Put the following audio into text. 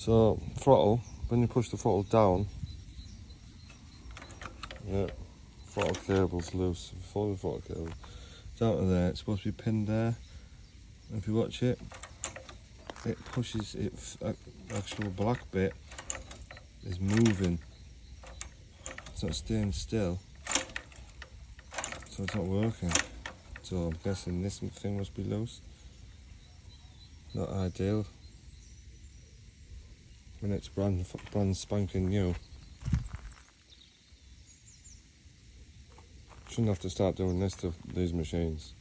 So throttle, when you push the throttle down, yeah, throttle cable's loose. Follow the throttle cable down to there. It's supposed to be pinned there. And if you watch it, it pushes it. Actual black bit is moving. It's not staying still, so it's not working. So I'm guessing this thing must be loose. Not ideal when it's brand spanking new. Shouldn't have to start doing this to these machines.